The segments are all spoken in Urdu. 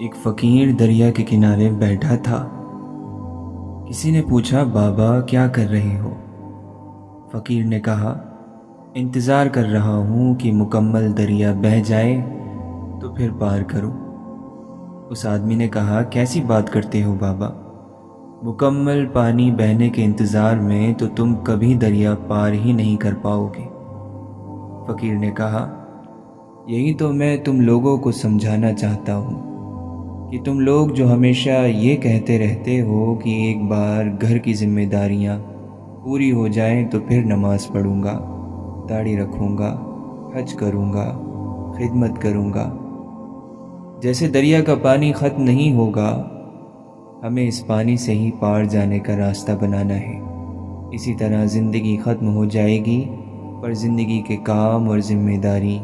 ایک فقیر دریا کے کنارے بیٹھا تھا۔ کسی نے پوچھا، بابا کیا کر رہے ہو؟ فقیر نے کہا، انتظار کر رہا ہوں کہ مکمل دریا بہہ جائے تو پھر پار کروں۔ اس آدمی نے کہا، کیسی بات کرتے ہو بابا؟ مکمل پانی بہنے کے انتظار میں تو تم کبھی دریا پار ہی نہیں کر پاؤ گے۔ فقیر نے کہا، یہی تو میں تم لوگوں کو سمجھانا چاہتا ہوں کہ تم لوگ جو ہمیشہ یہ کہتے رہتے ہو کہ ایک بار گھر کی ذمہ داریاں پوری ہو جائیں تو پھر نماز پڑھوں گا، داڑھی رکھوں گا، حج کروں گا، خدمت کروں گا۔ جیسے دریا کا پانی ختم نہیں ہوگا، ہمیں اس پانی سے ہی پار جانے کا راستہ بنانا ہے۔ اسی طرح زندگی ختم ہو جائے گی، پر زندگی کے کام اور ذمہ داری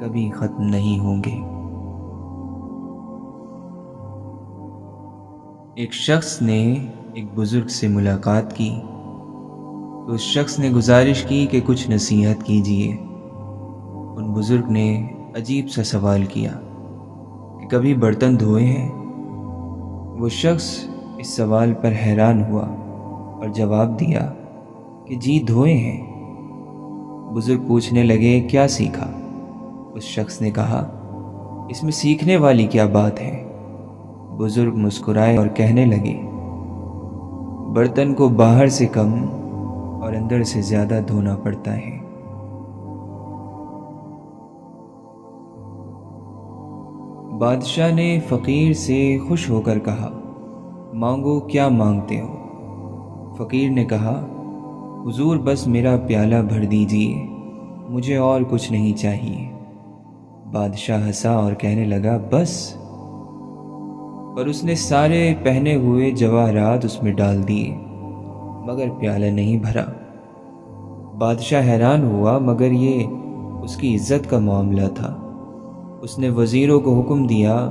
کبھی ختم نہیں ہوں گے۔ ایک شخص نے ایک بزرگ سے ملاقات کی تو اس شخص نے گزارش کی کہ کچھ نصیحت کیجیے۔ ان بزرگ نے عجیب سا سوال کیا کہ کبھی برتن دھوئے ہیں؟ وہ شخص اس سوال پر حیران ہوا اور جواب دیا کہ جی دھوئے ہیں۔ بزرگ پوچھنے لگے، کیا سیکھا؟ اس شخص نے کہا، اس میں سیکھنے والی کیا بات ہے؟ بزرگ مسکرائے اور کہنے لگے، برتن کو باہر سے کم اور اندر سے زیادہ دھونا پڑتا ہے۔ بادشاہ نے فقیر سے خوش ہو کر کہا، مانگو، کیا مانگتے ہو؟ فقیر نے کہا، حضور بس میرا پیالہ بھر دیجیے، مجھے اور کچھ نہیں چاہیے۔ بادشاہ ہنسا اور کہنے لگا، بس؟ پر اس نے سارے پہنے ہوئے جواہرات اس میں ڈال دیے، مگر پیالہ نہیں بھرا۔ بادشاہ حیران ہوا، مگر یہ اس کی عزت کا معاملہ تھا۔ اس نے وزیروں کو حکم دیا،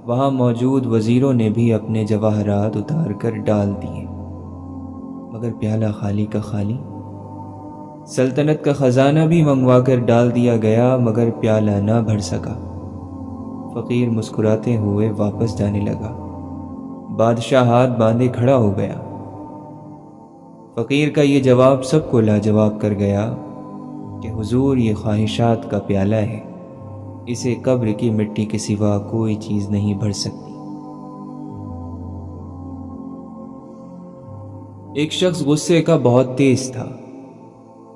وہاں موجود وزیروں نے بھی اپنے جواہرات اتار کر ڈال دیے، مگر پیالہ خالی کا خالی۔ سلطنت کا خزانہ بھی منگوا کر ڈال دیا گیا، مگر پیالہ نہ بھر سکا۔ فقیر مسکراتے ہوئے واپس جانے لگا۔ بادشاہ ہاتھ باندھے کھڑا ہو گیا۔ فقیر کا یہ جواب سب کو لاجواب کر گیا کہ حضور یہ خواہشات کا پیالہ ہے، اسے قبر کی مٹی کے سوا کوئی چیز نہیں بھر سکتی۔ ایک شخص غصے کا بہت تیز تھا۔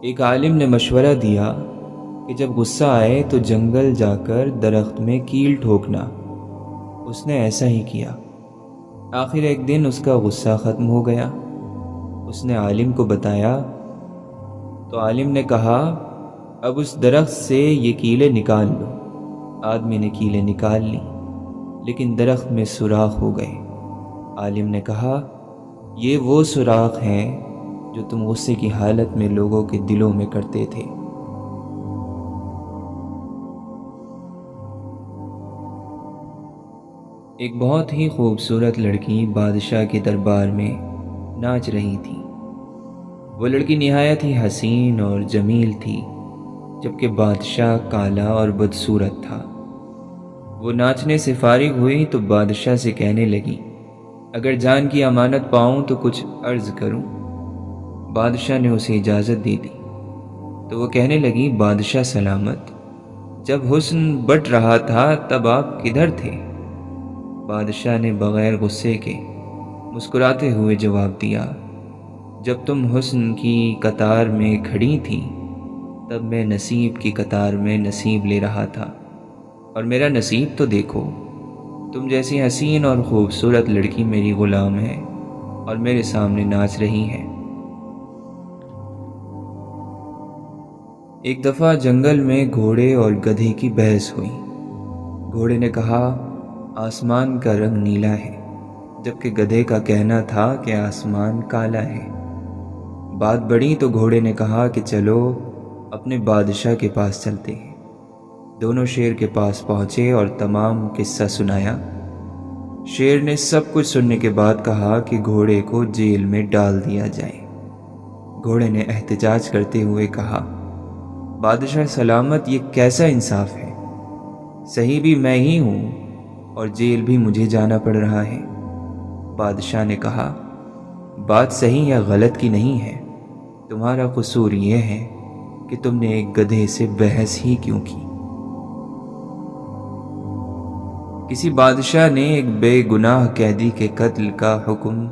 ایک عالم نے مشورہ دیا کہ جب غصہ آئے تو جنگل جا کر درخت میں کیل ٹھوکنا۔ اس نے ایسا ہی کیا۔ آخر ایک دن اس کا غصہ ختم ہو گیا۔ اس نے عالم کو بتایا تو عالم نے کہا، اب اس درخت سے یہ کیلیں نکال لو۔ آدمی نے کیلیں نکال لی، لیکن درخت میں سوراخ ہو گئے۔ عالم نے کہا، یہ وہ سوراخ ہیں جو تم غصے کی حالت میں لوگوں کے دلوں میں کرتے تھے۔ ایک بہت ہی خوبصورت لڑکی بادشاہ کے دربار میں ناچ رہی تھی۔ وہ لڑکی نہایت ہی حسین اور جمیل تھی، جبکہ بادشاہ کالا اور بدصورت تھا۔ وہ ناچنے سے فارغ ہوئی تو بادشاہ سے کہنے لگی، اگر جان کی امانت پاؤں تو کچھ عرض کروں۔ بادشاہ نے اسے اجازت دے دی تو وہ کہنے لگی، بادشاہ سلامت، جب حسن بٹ رہا تھا تب آپ کدھر تھے؟ بادشاہ نے بغیر غصے کے مسکراتے ہوئے جواب دیا، جب تم حسن کی قطار میں کھڑی تھی تب میں نصیب کی قطار میں نصیب لے رہا تھا، اور میرا نصیب تو دیکھو، تم جیسی حسین اور خوبصورت لڑکی میری غلام ہے اور میرے سامنے ناچ رہی ہے۔ ایک دفعہ جنگل میں گھوڑے اور گدھے کی بحث ہوئی۔ گھوڑے نے کہا، آسمان کا رنگ نیلا ہے، جبکہ گدھے کا کہنا تھا کہ آسمان کالا ہے۔ بات بڑھی تو گھوڑے نے کہا کہ چلو اپنے بادشاہ کے پاس چلتے ہیں۔ دونوں شیر کے پاس پہنچے اور تمام قصہ سنایا۔ شیر نے سب کچھ سننے کے بعد کہا کہ گھوڑے کو جیل میں ڈال دیا جائے۔ گھوڑے نے احتجاج کرتے ہوئے کہا، بادشاہ سلامت، یہ کیسا انصاف ہے؟ صحیح بھی میں ہی ہوں اور جیل بھی مجھے جانا پڑ رہا ہے۔ بادشاہ نے کہا، بات صحیح یا غلط کی نہیں ہے، تمہارا قصور یہ ہے کہ تم نے ایک گدھے سے بحث ہی کیوں کی۔ کسی بادشاہ نے ایک بے گناہ قیدی کے قتل کا حکم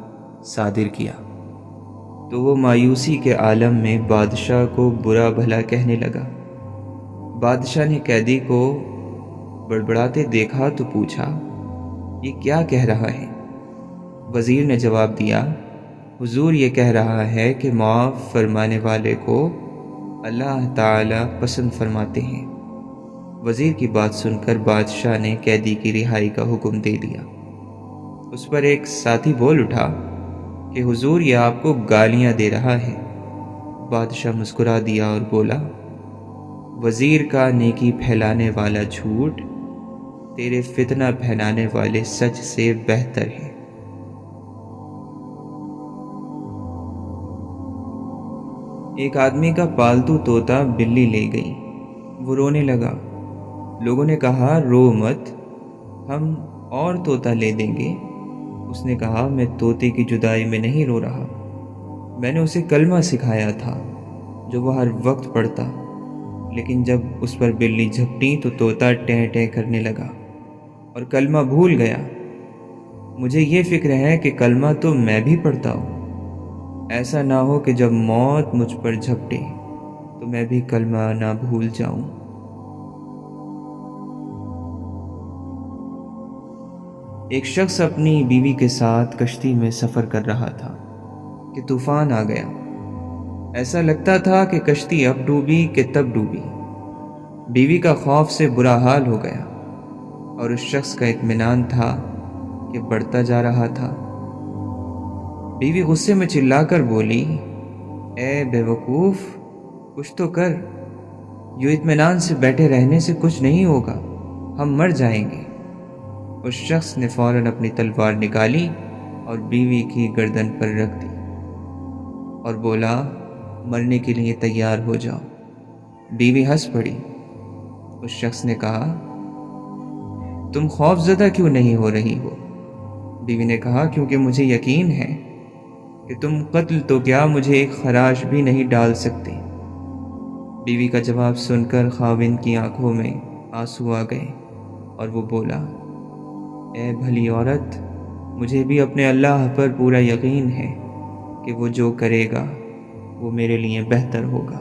صادر کیا تو وہ مایوسی کے عالم میں بادشاہ کو برا بھلا کہنے لگا۔ بادشاہ نے قیدی کو بڑبڑاتے دیکھا تو پوچھا، یہ کیا کہہ رہا ہے؟ وزیر نے جواب دیا، حضور یہ کہہ رہا ہے کہ معاف فرمانے والے کو اللہ تعالی پسند فرماتے ہیں۔ وزیر کی بات سن کر بادشاہ نے قیدی کی رہائی کا حکم دے دیا۔ اس پر ایک ساتھی بول اٹھا کہ حضور یہ آپ کو گالیاں دے رہا ہے۔ بادشاہ مسکرا دیا اور بولا، وزیر کا نیکی پھیلانے والا جھوٹ تیرے فتنہ پھیلانے والے سچ سے بہتر ہے۔ ایک آدمی کا پالتو طوطا بلی لے گئی، وہ رونے لگا۔ لوگوں نے کہا، رو مت، ہم اور طوطا لے دیں گے۔ اس نے کہا، میں طوطے کی جدائی میں نہیں رو رہا، میں نے اسے کلمہ سکھایا تھا جو وہ ہر وقت پڑھتا، لیکن جب اس پر بلی جھپٹی تو طوطا ٹیں ٹیں کرنے لگا اور کلمہ بھول گیا۔ مجھے یہ فکر ہے کہ کلمہ تو میں بھی پڑھتا ہوں، ایسا نہ ہو کہ جب موت مجھ پر جھپٹے تو میں بھی کلمہ نہ بھول جاؤں۔ ایک شخص اپنی بیوی کے ساتھ کشتی میں سفر کر رہا تھا کہ طوفان آ گیا۔ ایسا لگتا تھا کہ کشتی اب ڈوبی کہ تب ڈوبی۔ بیوی کا خوف سے برا حال ہو گیا اور اس شخص کا اطمینان تھا کہ بڑھتا جا رہا تھا۔ بیوی غصے میں چلا کر بولی، اے بے وقوف، کچھ تو کر، یوں اطمینان سے بیٹھے رہنے سے کچھ نہیں ہوگا، ہم مر جائیں گے۔ اس شخص نے فوراً اپنی تلوار نکالی اور بیوی کی گردن پر رکھ دی اور بولا، مرنے کے لیے تیار ہو جاؤ۔ بیوی ہنس پڑی۔ اس شخص نے کہا، تم خوف زدہ کیوں نہیں ہو رہی ہو؟ بیوی نے کہا، کیونکہ مجھے یقین ہے کہ تم قتل تو کیا مجھے ایک خراش بھی نہیں ڈال سکتے۔ بیوی کا جواب سن کر خاوند کی آنکھوں میں آنسو آ گئے اور وہ بولا، اے بھلی عورت، مجھے بھی اپنے اللہ پر پورا یقین ہے کہ وہ جو کرے گا وہ میرے لیے بہتر ہوگا۔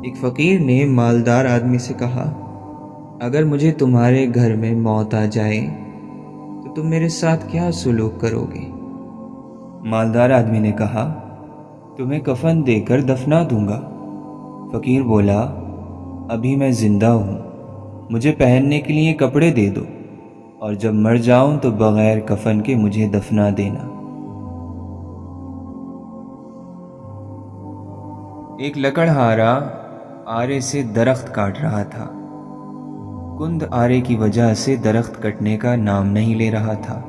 ایک فقیر نے مالدار آدمی سے کہا، اگر مجھے تمہارے گھر میں موت آ جائے تو تم میرے ساتھ کیا سلوک کرو گے؟ مالدار آدمی نے کہا، تمہیں کفن دے کر دفنا دوں گا۔ فقیر بولا، ابھی میں زندہ ہوں، مجھے پہننے کے لیے کپڑے دے دو، اور جب مر جاؤں تو بغیر کفن کے مجھے دفنا دینا۔ ایک لکڑہارا آرے سے درخت کاٹ رہا تھا۔ کند آرے کی وجہ سے درخت کٹنے کا نام نہیں لے رہا تھا۔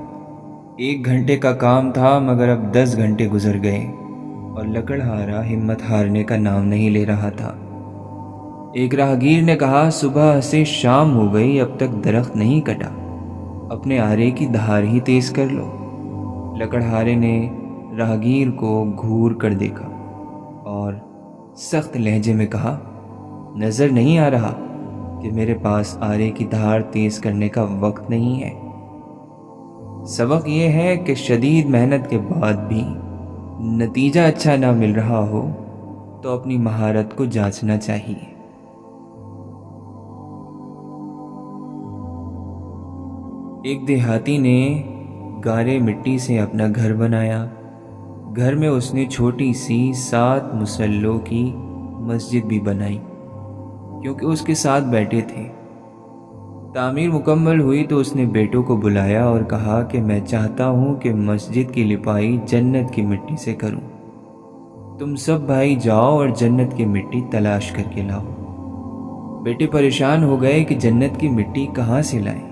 1 گھنٹے کا کام تھا مگر اب 10 گھنٹے گزر گئے اور لکڑہارا ہمت ہارنے کا نام نہیں لے رہا تھا۔ ایک راہگیر نے کہا، صبح سے شام ہو گئی، اب تک درخت نہیں کٹا، اپنے آرے کی دھار ہی تیز کر لو۔ لکڑہارے نے راہگیر کو گھور کر دیکھا اور سخت لہجے میں کہا، نظر نہیں آ رہا کہ میرے پاس آرے کی دھار تیز کرنے کا وقت نہیں ہے؟ سبق یہ ہے کہ شدید محنت کے بعد بھی نتیجہ اچھا نہ مل رہا ہو تو اپنی مہارت کو جانچنا چاہیے۔ ایک دیہاتی نے گارے مٹی سے اپنا گھر بنایا۔ گھر میں اس نے چھوٹی سی 7 مصلوں کی مسجد بھی بنائی کیونکہ اس کے ساتھ بیٹے تھے۔ تعمیر مکمل ہوئی تو اس نے بیٹوں کو بلایا اور کہا کہ میں چاہتا ہوں کہ مسجد کی لپائی جنت کی مٹی سے کروں، تم سب بھائی جاؤ اور جنت کی مٹی تلاش کر کے لاؤ۔ بیٹے پریشان ہو گئے کہ جنت کی مٹی کہاں سے لائیں۔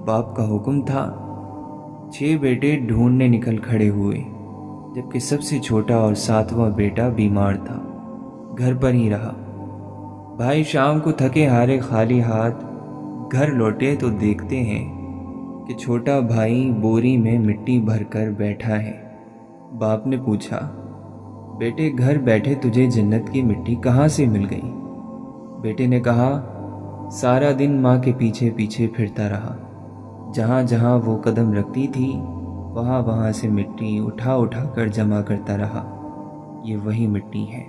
باپ کا حکم تھا۔ 6 بیٹے ڈھونڈنے نکل کھڑے ہوئے، جبکہ سب سے چھوٹا اور 7واں بیٹا بیمار تھا، گھر پر ہی رہا۔ بھائی شام کو تھکے ہارے خالی ہاتھ گھر لوٹے تو دیکھتے ہیں کہ چھوٹا بھائی بوری میں مٹی بھر کر بیٹھا ہے۔ باپ نے پوچھا، بیٹے گھر بیٹھے تجھے جنت کی مٹی کہاں سے مل گئی؟ بیٹے نے کہا، سارا دن ماں کے پیچھے پیچھے پھرتا رہا، جہاں جہاں وہ قدم رکھتی تھی وہاں وہاں سے مٹی اٹھا اٹھا کر جمع کرتا رہا، یہ وہی مٹی ہے۔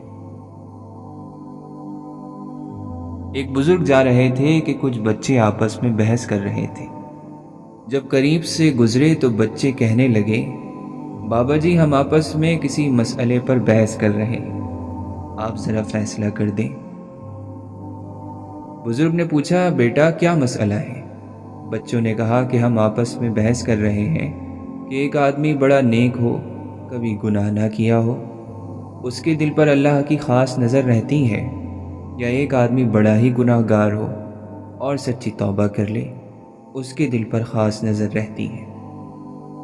ایک بزرگ جا رہے تھے کہ کچھ بچے آپس میں بحث کر رہے تھے۔ جب قریب سے گزرے تو بچے کہنے لگے، بابا جی ہم آپس میں کسی مسئلے پر بحث کر رہے ہیں، آپ ذرا فیصلہ کر دیں۔ بزرگ نے پوچھا، بیٹا کیا مسئلہ ہے؟ بچوں نے کہا کہ ہم آپس میں بحث کر رہے ہیں کہ ایک آدمی بڑا نیک ہو، کبھی گناہ نہ کیا ہو، اس کے دل پر اللہ کی خاص نظر رہتی ہے، یا ایک آدمی بڑا ہی گناہ گار ہو اور سچی توبہ کر لے، اس کے دل پر خاص نظر رہتی ہے۔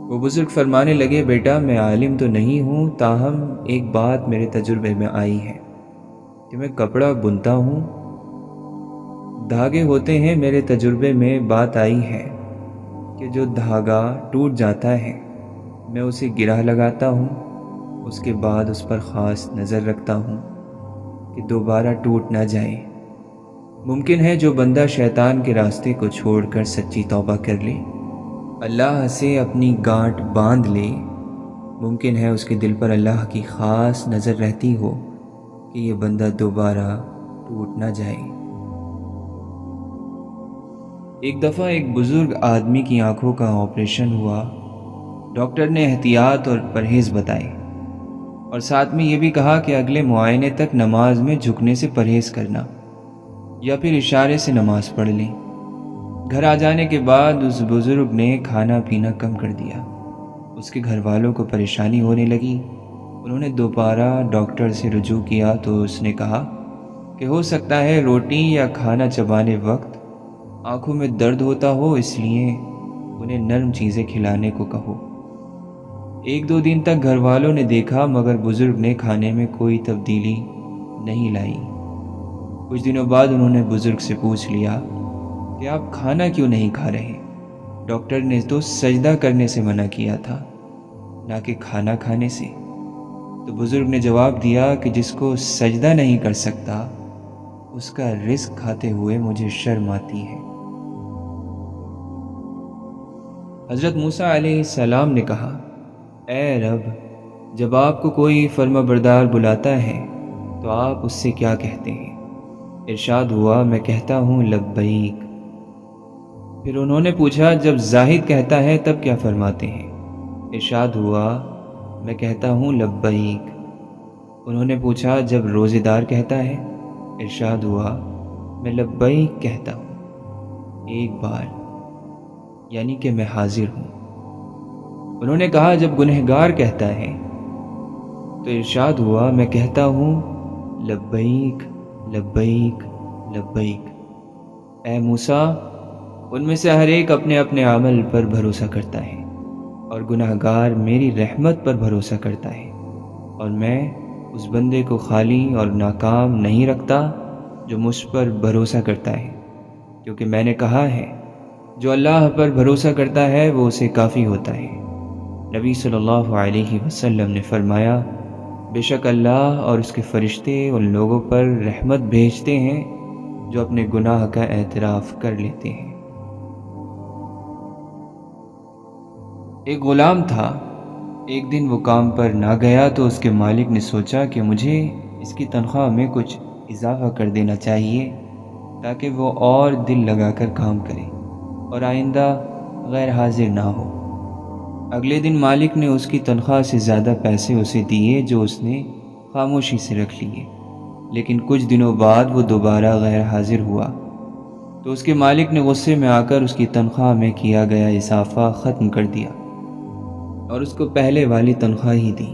وہ بزرگ فرمانے لگے، بیٹا میں عالم تو نہیں ہوں، تاہم ایک بات میرے تجربے میں آئی ہے کہ میں کپڑا بنتا ہوں، دھاگے ہوتے ہیں، میرے تجربے میں بات آئی ہے کہ جو دھاگا ٹوٹ جاتا ہے میں اسے گرہ لگاتا ہوں، اس کے بعد اس پر خاص نظر رکھتا ہوں کہ دوبارہ ٹوٹ نہ جائے۔ ممکن ہے جو بندہ شیطان کے راستے کو چھوڑ کر سچی توبہ کر لے، اللہ سے اپنی گانٹھ باندھ لے، ممکن ہے اس کے دل پر اللہ کی خاص نظر رہتی ہو کہ یہ بندہ دوبارہ ٹوٹ نہ جائے۔ ایک دفعہ ایک بزرگ آدمی کی آنکھوں کا آپریشن ہوا۔ ڈاکٹر نے احتیاط اور پرہیز بتائے اور ساتھ میں یہ بھی کہا کہ اگلے معائنے تک نماز میں جھکنے سے پرہیز کرنا یا پھر اشارے سے نماز پڑھ لیں۔ گھر آ جانے کے بعد اس بزرگ نے کھانا پینا کم کر دیا۔ اس کے گھر والوں کو پریشانی ہونے لگی۔ انہوں نے دوبارہ ڈاکٹر سے رجوع کیا تو اس نے کہا کہ ہو سکتا ہے روٹی یا کھانا چبانے وقت آنکھوں میں درد ہوتا ہو، اس لیے انہیں نرم چیزیں کھلانے کو کہو۔ ایک دو دن تک گھر والوں نے دیکھا مگر بزرگ نے کھانے میں کوئی تبدیلی نہیں لائی۔ کچھ دنوں بعد انہوں نے بزرگ سے پوچھ لیا کہ آپ کھانا کیوں نہیں کھا رہے؟ ڈاکٹر نے تو سجدہ کرنے سے منع کیا تھا، نہ کہ کھانا کھانے سے۔ تو بزرگ نے جواب دیا کہ جس کو سجدہ نہیں کر سکتا اس کا رزق کھاتے ہوئے مجھے شرم آتی ہے۔ حضرت موسیٰ علیہ السلام نے کہا، اے رب، جب آپ کو کوئی فرما بردار بلاتا ہے تو آپ اس سے کیا کہتے ہیں؟ ارشاد ہوا، میں کہتا ہوں لبیک۔ پھر انہوں نے پوچھا، جب زاہد کہتا ہے تب کیا فرماتے ہیں؟ ارشاد ہوا، میں کہتا ہوں لبیک۔ انہوں نے پوچھا، جب روزے دار کہتا ہے؟ ارشاد ہوا، میں لبیک کہتا ہوں ایک بار، یعنی کہ میں حاضر ہوں۔ انہوں نے کہا، جب گنہگار کہتا ہے؟ تو ارشاد ہوا، میں کہتا ہوں لبیک لبیک لبیک۔ اے موسیٰ، ان میں سے ہر ایک اپنے اپنے عمل پر بھروسہ کرتا ہے اور گنہگار میری رحمت پر بھروسہ کرتا ہے، اور میں اس بندے کو خالی اور ناکام نہیں رکھتا جو مجھ پر بھروسہ کرتا ہے، کیونکہ میں نے کہا ہے جو اللہ پر بھروسہ کرتا ہے وہ اسے کافی ہوتا ہے۔ نبی صلی اللہ علیہ وسلم نے فرمایا، بے شک اللہ اور اس کے فرشتے ان لوگوں پر رحمت بھیجتے ہیں جو اپنے گناہ کا اعتراف کر لیتے ہیں۔ ایک غلام تھا، ایک دن وہ کام پر نہ گیا تو اس کے مالک نے سوچا کہ مجھے اس کی تنخواہ میں کچھ اضافہ کر دینا چاہیے تاکہ وہ اور دل لگا کر کام کرے اور آئندہ غیر حاضر نہ ہو۔ اگلے دن مالک نے اس کی تنخواہ سے زیادہ پیسے اسے دیے جو اس نے خاموشی سے رکھ لیے، لیکن کچھ دنوں بعد وہ دوبارہ غیر حاضر ہوا تو اس کے مالک نے غصے میں آ کر اس کی تنخواہ میں کیا گیا اضافہ ختم کر دیا اور اس کو پہلے والی تنخواہ ہی دی۔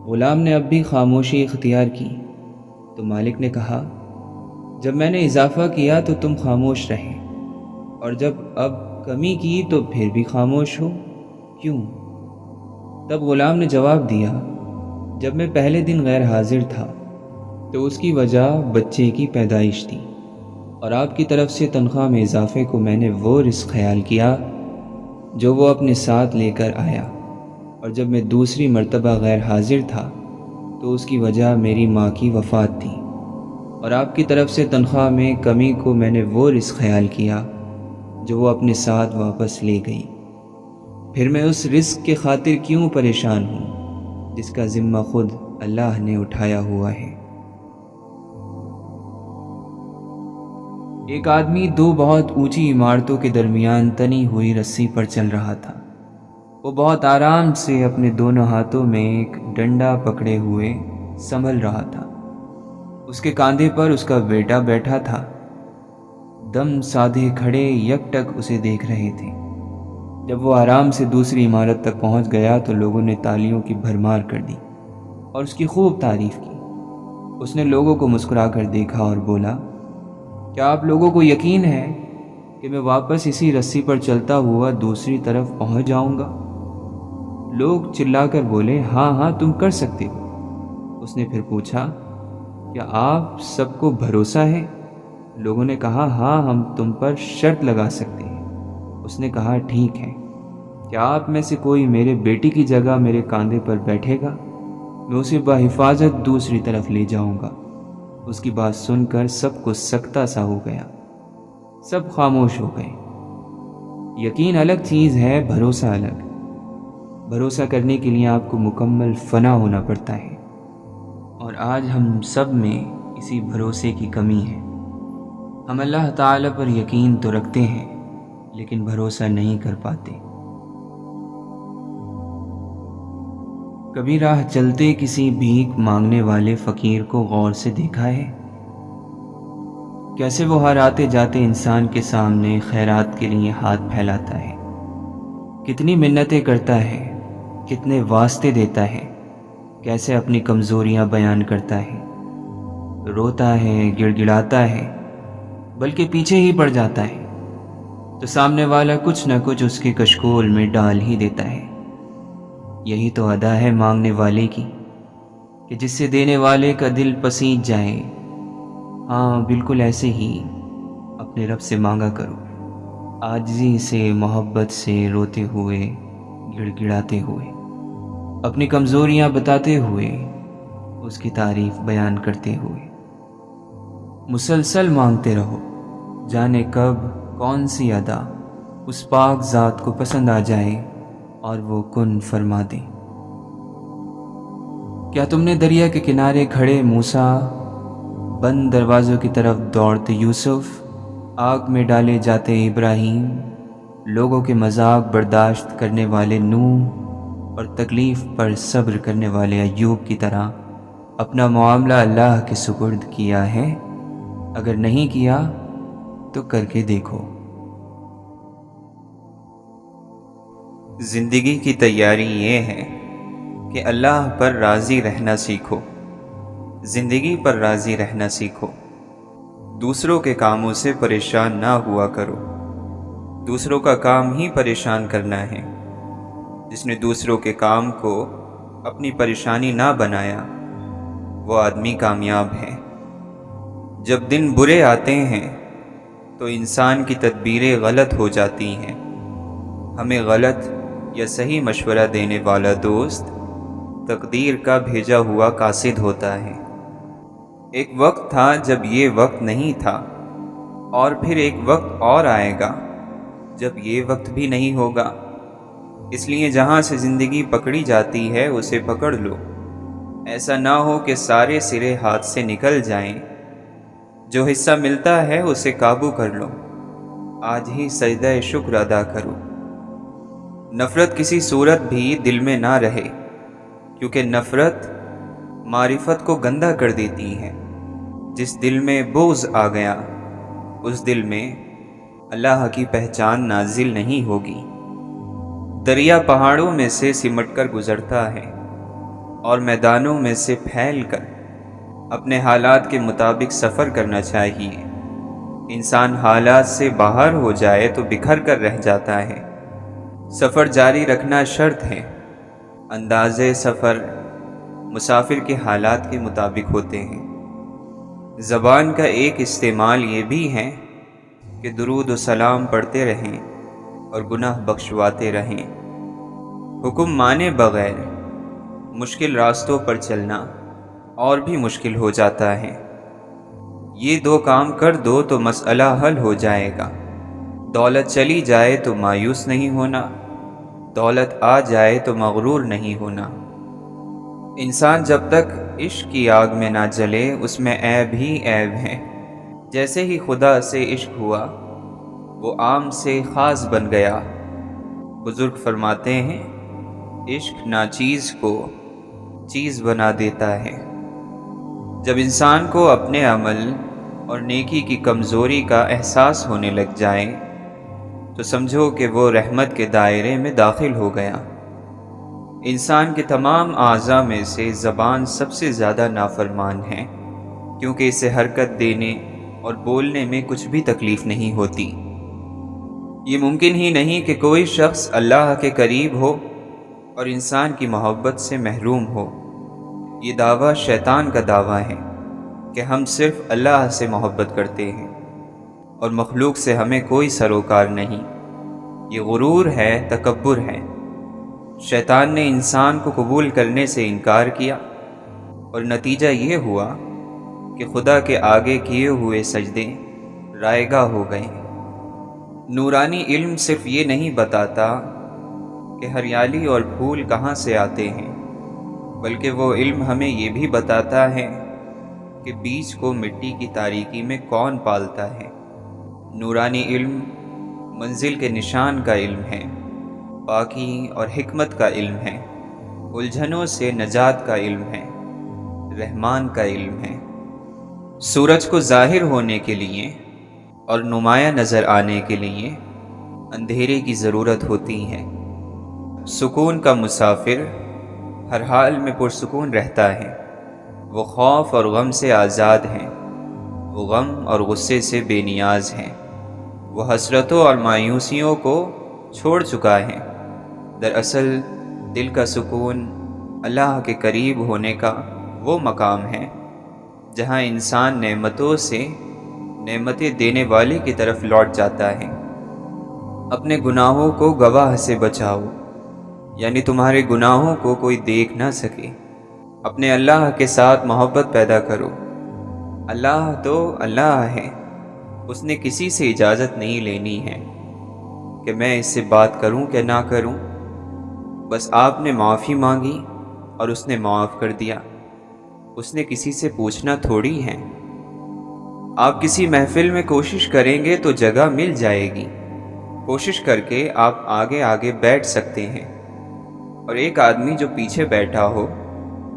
غلام نے اب بھی خاموشی اختیار کی تو مالک نے کہا، جب میں نے اضافہ کیا تو تم خاموش رہے، اور جب اب کمی کی تو پھر بھی خاموش ہو، کیوں؟ تب غلام نے جواب دیا، جب میں پہلے دن غیر حاضر تھا تو اس کی وجہ بچے کی پیدائش تھی، اور آپ کی طرف سے تنخواہ میں اضافے کو میں نے وہ رزق خیال کیا جو وہ اپنے ساتھ لے کر آیا، اور جب میں دوسری مرتبہ غیر حاضر تھا تو اس کی وجہ میری ماں کی وفات تھی، اور آپ کی طرف سے تنخواہ میں کمی کو میں نے وہ رزق خیال کیا جو وہ اپنے ساتھ واپس لے گئی۔ پھر میں اس رزق کے خاطر کیوں پریشان ہوں جس کا ذمہ خود اللہ نے اٹھایا ہوا ہے۔ ایک آدمی دو بہت اونچی عمارتوں کے درمیان تنی ہوئی رسی پر چل رہا تھا۔ وہ بہت آرام سے اپنے دونوں ہاتھوں میں ایک ڈنڈا پکڑے ہوئے سنبھل رہا تھا۔ اس کے کاندھے پر اس کا بیٹا بیٹھا تھا۔ دم سادھے کھڑے یکٹک اسے دیکھ رہے تھے۔ جب وہ آرام سے دوسری عمارت تک پہنچ گیا تو لوگوں نے تالیوں کی بھرمار کر دی اور اس کی خوب تعریف کی۔ اس نے لوگوں کو مسکرا کر دیکھا اور بولا، کیا آپ لوگوں کو یقین ہے کہ میں واپس اسی رسی پر چلتا ہوا دوسری طرف پہنچ جاؤں گا؟ لوگ چلا کر بولے، ہاں ہاں تم کر سکتے ہو۔ اس نے پھر پوچھا، کیا آپ سب کو بھروسہ ہے؟ لوگوں نے کہا، ہاں ہم تم پر شرط لگا سکتے ہیں۔ اس نے کہا، ٹھیک ہے، کیا آپ میں سے کوئی میرے بیٹی کی جگہ میرے کاندھے پر بیٹھے گا؟ میں اسے بحفاظت دوسری طرف لے جاؤں گا۔ اس کی بات سن کر سب کو سکتہ سا ہو گیا، سب خاموش ہو گئے۔ یقین الگ چیز ہے، بھروسہ الگ۔ بھروسہ کرنے کے لیے آپ کو مکمل فنا ہونا پڑتا ہے، اور آج ہم سب میں اسی بھروسے کی کمی ہے۔ ہم اللہ تعالی پر یقین تو رکھتے ہیں لیکن بھروسہ نہیں کر پاتے۔ کبھی راہ چلتے کسی بھیک مانگنے والے فقیر کو غور سے دیکھا ہے؟ کیسے وہ ہر آتے جاتے انسان کے سامنے خیرات کے لیے ہاتھ پھیلاتا ہے، کتنی منتیں کرتا ہے، کتنے واسطے دیتا ہے، کیسے اپنی کمزوریاں بیان کرتا ہے، روتا ہے، گڑ گڑاتا ہے، بلکہ پیچھے ہی پڑ جاتا ہے تو سامنے والا کچھ نہ کچھ اس کے کشکول میں ڈال ہی دیتا ہے۔ یہی تو ادا ہے مانگنے والے کی کہ جس سے دینے والے کا دل پسیج جائے۔ ہاں بالکل ایسے ہی اپنے رب سے مانگا کرو، عاجزی سے، محبت سے، روتے ہوئے، گڑ گڑاتے ہوئے، اپنی کمزوریاں بتاتے ہوئے، اس کی تعریف بیان کرتے ہوئے۔ مسلسل مانگتے رہو، جانے کب کون سی ادا اس پاک ذات کو پسند آ جائے اور وہ کن فرما دے۔ کیا تم نے دریا کے کنارے کھڑے موسیٰ، بند دروازوں کی طرف دوڑتے یوسف، آگ میں ڈالے جاتے ابراہیم، لوگوں کے مذاق برداشت کرنے والے نوح اور تکلیف پر صبر کرنے والے ایوب کی طرح اپنا معاملہ اللہ کے سپرد کیا ہے؟ اگر نہیں کیا تو کر کے دیکھو۔ زندگی کی تیاری یہ ہے کہ اللہ پر راضی رہنا سیکھو، زندگی پر راضی رہنا سیکھو۔ دوسروں کے کاموں سے پریشان نہ ہوا کرو، دوسروں کا کام ہی پریشان کرنا ہے۔ جس نے دوسروں کے کام کو اپنی پریشانی نہ بنایا وہ آدمی کامیاب ہے۔ جب دن برے آتے ہیں تو انسان کی تدبیریں غلط ہو جاتی ہیں۔ ہمیں غلط یا صحیح مشورہ دینے والا دوست تقدیر کا بھیجا ہوا قاصد ہوتا ہے۔ ایک وقت تھا جب یہ وقت نہیں تھا، اور پھر ایک وقت اور آئے گا جب یہ وقت بھی نہیں ہوگا۔ اس لیے جہاں سے زندگی پکڑی جاتی ہے اسے پکڑ لو، ایسا نہ ہو کہ سارے سرے ہاتھ سے نکل جائیں۔ جو حصہ ملتا ہے اسے قابو کر لو، آج ہی سجدہ شکر ادا کرو۔ نفرت کسی صورت بھی دل میں نہ رہے، کیونکہ نفرت معرفت کو گندا کر دیتی ہے۔ جس دل میں بغض آ گیا اس دل میں اللہ کی پہچان نازل نہیں ہوگی۔ دریا پہاڑوں میں سے سمٹ کر گزرتا ہے اور میدانوں میں سے پھیل کر۔ اپنے حالات کے مطابق سفر کرنا چاہیے۔ انسان حالات سے باہر ہو جائے تو بکھر کر رہ جاتا ہے۔ سفر جاری رکھنا شرط ہے۔ انداز سفر مسافر کے حالات کے مطابق ہوتے ہیں۔ زبان کا ایک استعمال یہ بھی ہے کہ درود و سلام پڑھتے رہیں اور گناہ بخشواتے رہیں۔ حکم مانے بغیر مشکل راستوں پر چلنا اور بھی مشکل ہو جاتا ہے۔ یہ دو کام کر دو تو مسئلہ حل ہو جائے گا۔ دولت چلی جائے تو مایوس نہیں ہونا، دولت آ جائے تو مغرور نہیں ہونا۔ انسان جب تک عشق کی آگ میں نہ جلے اس میں عیب ہی عیب ہے۔ جیسے ہی خدا سے عشق ہوا وہ عام سے خاص بن گیا۔ بزرگ فرماتے ہیں عشق ناچیز کو چیز بنا دیتا ہے۔ جب انسان کو اپنے عمل اور نیکی کی کمزوری کا احساس ہونے لگ جائے تو سمجھو کہ وہ رحمت کے دائرے میں داخل ہو گیا۔ انسان کے تمام اعضاء میں سے زبان سب سے زیادہ نافرمان ہے، کیونکہ اسے حرکت دینے اور بولنے میں کچھ بھی تکلیف نہیں ہوتی۔ یہ ممکن ہی نہیں کہ کوئی شخص اللہ کے قریب ہو اور انسان کی محبت سے محروم ہو۔ یہ دعویٰ شیطان کا دعویٰ ہے کہ ہم صرف اللہ سے محبت کرتے ہیں اور مخلوق سے ہمیں کوئی سروکار نہیں۔ یہ غرور ہے، تکبر ہے۔ شیطان نے انسان کو قبول کرنے سے انکار کیا اور نتیجہ یہ ہوا کہ خدا کے آگے کیے ہوئے سجدے رائیگاں ہو گئے۔ نورانی علم صرف یہ نہیں بتاتا کہ ہریالی اور پھول کہاں سے آتے ہیں، بلکہ وہ علم ہمیں یہ بھی بتاتا ہے کہ بیج کو مٹی کی تاریکی میں کون پالتا ہے۔ نورانی علم منزل کے نشان کا علم ہے، پاکی اور حکمت کا علم ہے، الجھنوں سے نجات کا علم ہے، رحمان کا علم ہے۔ سورج کو ظاہر ہونے کے لیے اور نمایاں نظر آنے کے لیے اندھیرے کی ضرورت ہوتی ہے۔ سکون کا مسافر ہر حال میں پرسکون رہتا ہے۔ وہ خوف اور غم سے آزاد ہیں، وہ غم اور غصے سے بے نیاز ہیں، وہ حسرتوں اور مایوسیوں کو چھوڑ چکا ہے۔ دراصل دل کا سکون اللہ کے قریب ہونے کا وہ مقام ہے جہاں انسان نعمتوں سے نعمتیں دینے والے کی طرف لوٹ جاتا ہے۔ اپنے گناہوں کو گواہ سے بچاؤ، یعنی تمہارے گناہوں کو کوئی دیکھ نہ سکے۔ اپنے اللہ کے ساتھ محبت پیدا کرو۔ اللہ تو اللہ ہے، اس نے کسی سے اجازت نہیں لینی ہے کہ میں اس سے بات کروں کہ نہ کروں۔ بس آپ نے معافی مانگی اور اس نے معاف کر دیا۔ اس نے کسی سے پوچھنا تھوڑی ہے۔ آپ کسی محفل میں کوشش کریں گے تو جگہ مل جائے گی۔ کوشش کر کے آپ آگے آگے بیٹھ سکتے ہیں، اور ایک آدمی جو پیچھے بیٹھا ہو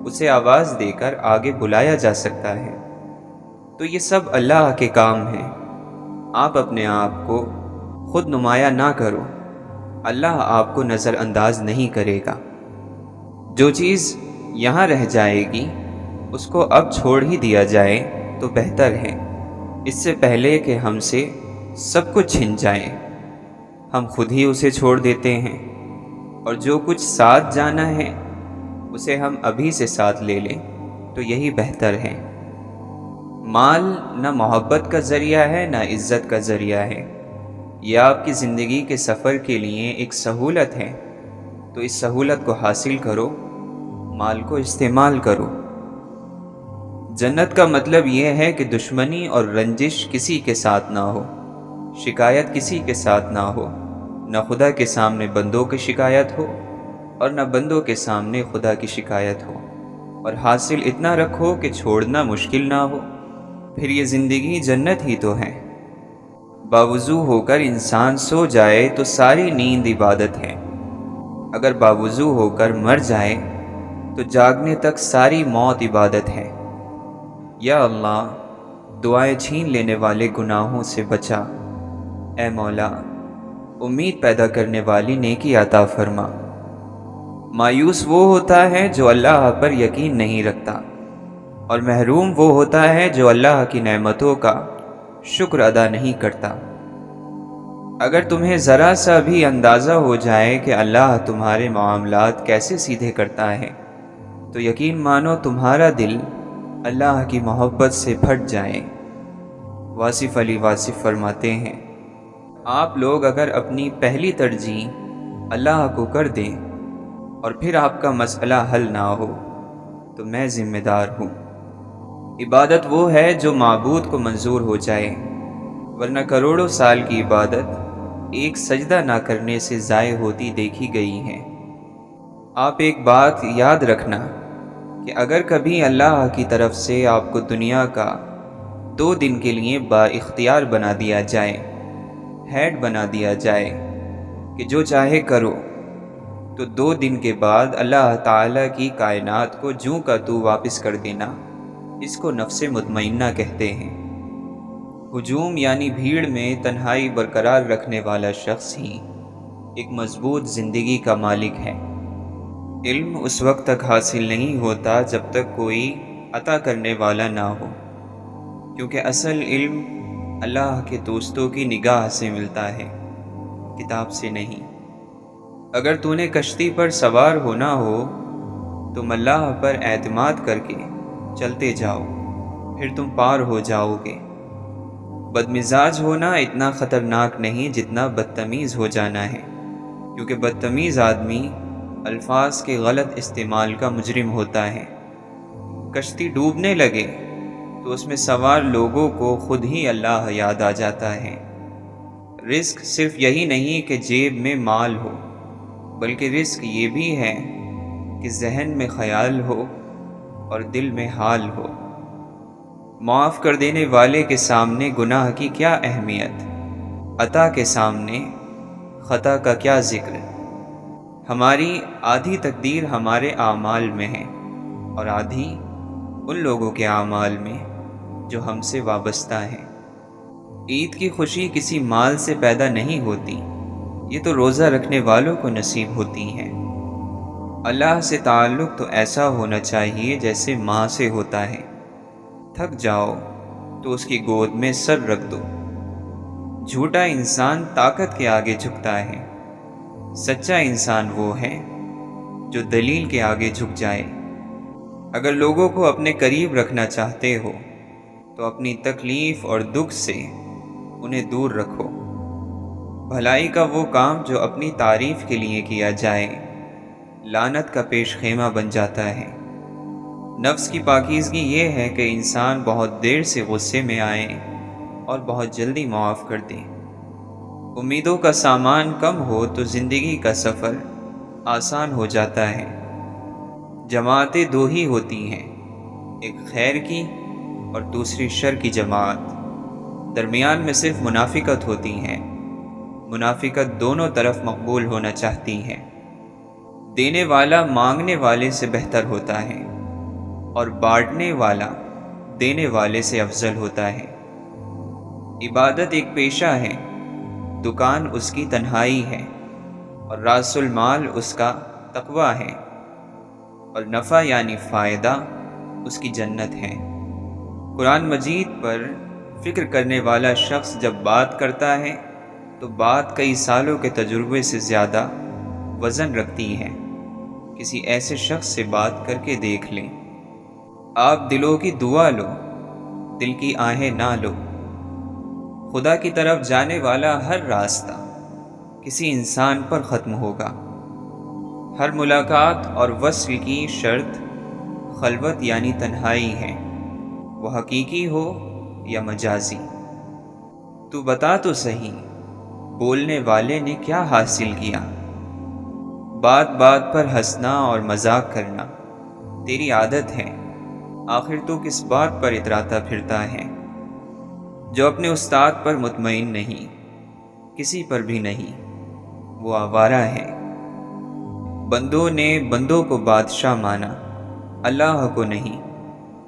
اسے آواز دے کر آگے بلایا جا سکتا ہے۔ تو یہ سب اللہ کے کام ہیں۔ آپ اپنے آپ کو خود نمایاں نہ کرو، اللہ آپ کو نظر انداز نہیں کرے گا۔ جو چیز یہاں رہ جائے گی اس کو اب چھوڑ ہی دیا جائے تو بہتر ہے، اس سے پہلے کہ ہم سے سب کچھ چھن جائے۔ ہم خود ہی اسے چھوڑ دیتے ہیں، اور جو کچھ ساتھ جانا ہے اسے ہم ابھی سے ساتھ لے لیں تو یہی بہتر ہے۔ مال نہ محبت کا ذریعہ ہے نہ عزت کا ذریعہ ہے۔ یہ آپ کی زندگی کے سفر کے لیے ایک سہولت ہے، تو اس سہولت کو حاصل کرو، مال کو استعمال کرو۔ جنت کا مطلب یہ ہے کہ دشمنی اور رنجش کسی کے ساتھ نہ ہو، شکایت کسی کے ساتھ نہ ہو، نہ خدا کے سامنے بندوں کی شکایت ہو اور نہ بندوں کے سامنے خدا کی شکایت ہو، اور حاصل اتنا رکھو کہ چھوڑنا مشکل نہ ہو۔ پھر یہ زندگی جنت ہی تو ہے۔ باوضو ہو کر انسان سو جائے تو ساری نیند عبادت ہے، اگر باوضو ہو کر مر جائے تو جاگنے تک ساری موت عبادت ہے۔ یا اللہ، دعائیں چھین لینے والے گناہوں سے بچا۔ اے مولا، امید پیدا کرنے والی نیکی عطا فرما۔ مایوس وہ ہوتا ہے جو اللہ پر یقین نہیں رکھتا، اور محروم وہ ہوتا ہے جو اللہ کی نعمتوں کا شکر ادا نہیں کرتا۔ اگر تمہیں ذرا سا بھی اندازہ ہو جائے کہ اللہ تمہارے معاملات کیسے سیدھے کرتا ہے تو یقین مانو تمہارا دل اللہ کی محبت سے پھٹ جائیں۔ واصف علی واصف فرماتے ہیں، آپ لوگ اگر اپنی پہلی ترجیح اللہ کو کر دیں اور پھر آپ کا مسئلہ حل نہ ہو تو میں ذمہ دار ہوں۔ عبادت وہ ہے جو معبود کو منظور ہو جائے، ورنہ کروڑوں سال کی عبادت ایک سجدہ نہ کرنے سے ضائع ہوتی دیکھی گئی ہے۔ آپ ایک بات یاد رکھنا کہ اگر کبھی اللہ کی طرف سے آپ کو دنیا کا 2 دن کے لیے با اختیار بنا دیا جائے، ہیڈ بنا دیا جائے کہ جو چاہے کرو، تو 2 دن کے بعد اللہ تعالیٰ کی کائنات کو جوں کا تو واپس کر دینا، اس کو نفس مطمئنہ کہتے ہیں۔ ہجوم یعنی بھیڑ میں تنہائی برقرار رکھنے والا شخص ہی ایک مضبوط زندگی کا مالک ہے۔ علم اس وقت تک حاصل نہیں ہوتا جب تک کوئی عطا کرنے والا نہ ہو، کیونکہ اصل علم اللہ کے دوستوں کی نگاہ سے ملتا ہے، کتاب سے نہیں۔ اگر تو نے کشتی پر سوار ہونا ہو تو اللہ پر اعتماد کر کے چلتے جاؤ، پھر تم پار ہو جاؤ گے۔ بدمزاج ہونا اتنا خطرناک نہیں جتنا بدتمیز ہو جانا ہے، کیونکہ بدتمیز آدمی الفاظ کے غلط استعمال کا مجرم ہوتا ہے۔ کشتی ڈوبنے لگے تو اس میں سوار لوگوں کو خود ہی اللہ یاد آ جاتا ہے۔ رزق صرف یہی نہیں کہ جیب میں مال ہو، بلکہ رزق یہ بھی ہے کہ ذہن میں خیال ہو اور دل میں حال ہو۔ معاف کر دینے والے کے سامنے گناہ کی کیا اہمیت، عطا کے سامنے خطا کا کیا ذکر۔ ہماری آدھی تقدیر ہمارے اعمال میں ہے اور آدھی ان لوگوں کے اعمال میں جو ہم سے وابستہ ہیں۔ عید کی خوشی کسی مال سے پیدا نہیں ہوتی، یہ تو روزہ رکھنے والوں کو نصیب ہوتی ہیں۔ اللہ سے تعلق تو ایسا ہونا چاہیے جیسے ماں سے ہوتا ہے، تھک جاؤ تو اس کی گود میں سر رکھ دو۔ جھوٹا انسان طاقت کے آگے جھکتا ہے، سچا انسان وہ ہے جو دلیل کے آگے جھک جائے۔ اگر لوگوں کو اپنے قریب رکھنا چاہتے ہو تو اپنی تکلیف اور دکھ سے انہیں دور رکھو۔ بھلائی کا وہ کام جو اپنی تعریف کے لیے کیا جائے لعنت کا پیش خیمہ بن جاتا ہے۔ نفس کی پاکیزگی یہ ہے کہ انسان بہت دیر سے غصے میں آئے اور بہت جلدی معاف کر دے۔ امیدوں کا سامان کم ہو تو زندگی کا سفر آسان ہو جاتا ہے۔ جماعتیں 2 ہی ہوتی ہیں، ایک خیر کی اور دوسری شر کی جماعت۔ درمیان میں صرف منافقت ہوتی ہے۔ منافقت دونوں طرف مقبول ہونا چاہتی ہے۔ دینے والا مانگنے والے سے بہتر ہوتا ہے اور بانٹنے والا دینے والے سے افضل ہوتا ہے۔ عبادت ایک پیشہ ہے، دکان اس کی تنہائی ہے، اور راس المال اس کا تقوی ہے، اور نفع یعنی فائدہ اس کی جنت ہے۔ قرآن مجید پر فکر کرنے والا شخص جب بات کرتا ہے تو بات کئی سالوں کے تجربے سے زیادہ وزن رکھتی ہے۔ کسی ایسے شخص سے بات کر کے دیکھ لیں۔ آپ دلوں کی دعا لو، دل کی آہیں نہ لو۔ خدا کی طرف جانے والا ہر راستہ کسی انسان پر ختم ہوگا۔ ہر ملاقات اور وصل کی شرط خلوت یعنی تنہائی ہے، وہ حقیقی ہو یا مجازی۔ تو بتا تو صحیح، بولنے والے نے کیا حاصل کیا؟ بات بات پر ہنسنا اور مذاق کرنا تیری عادت ہے، آخر تو کس بات پر اتراتا پھرتا ہے؟ جو اپنے استاد پر مطمئن نہیں، کسی پر بھی نہیں، وہ آوارہ ہے۔ بندوں نے بندوں کو بادشاہ مانا، اللہ کو نہیں،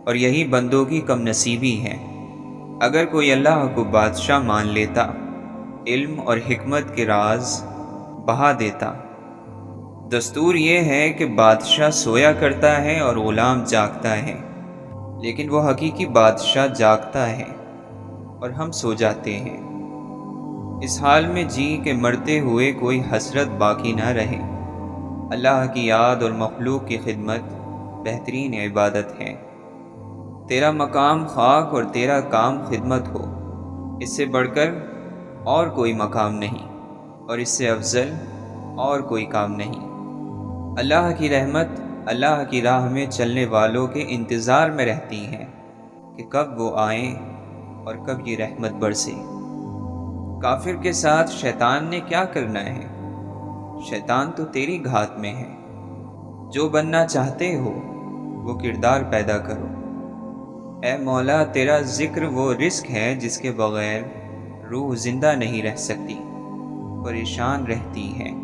اور یہی بندوں کی کم نصیبی ہے۔ اگر کوئی اللہ کو بادشاہ مان لیتا، علم اور حکمت کے راز بہا دیتا۔ دستور یہ ہے کہ بادشاہ سویا کرتا ہے اور غلام جاگتا ہے، لیکن وہ حقیقی بادشاہ جاگتا ہے اور ہم سو جاتے ہیں۔ اس حال میں جی کہ مرتے ہوئے کوئی حسرت باقی نہ رہے۔ اللہ کی یاد اور مخلوق کی خدمت بہترین عبادت ہے۔ تیرا مقام خاک اور تیرا کام خدمت ہو، اس سے بڑھ کر اور کوئی مقام نہیں اور اس سے افضل اور کوئی کام نہیں۔ اللہ کی رحمت اللہ کی راہ میں چلنے والوں کے انتظار میں رہتی ہے کہ کب وہ آئیں اور کب یہ رحمت برسے۔ کافر کے ساتھ شیطان نے کیا کرنا ہے؟ شیطان تو تیری گھات میں ہے۔ جو بننا چاہتے ہو وہ کردار پیدا کرو۔ اے مولا، تیرا ذکر وہ رزق ہے جس کے بغیر روح زندہ نہیں رہ سکتی، پریشان رہتی ہے۔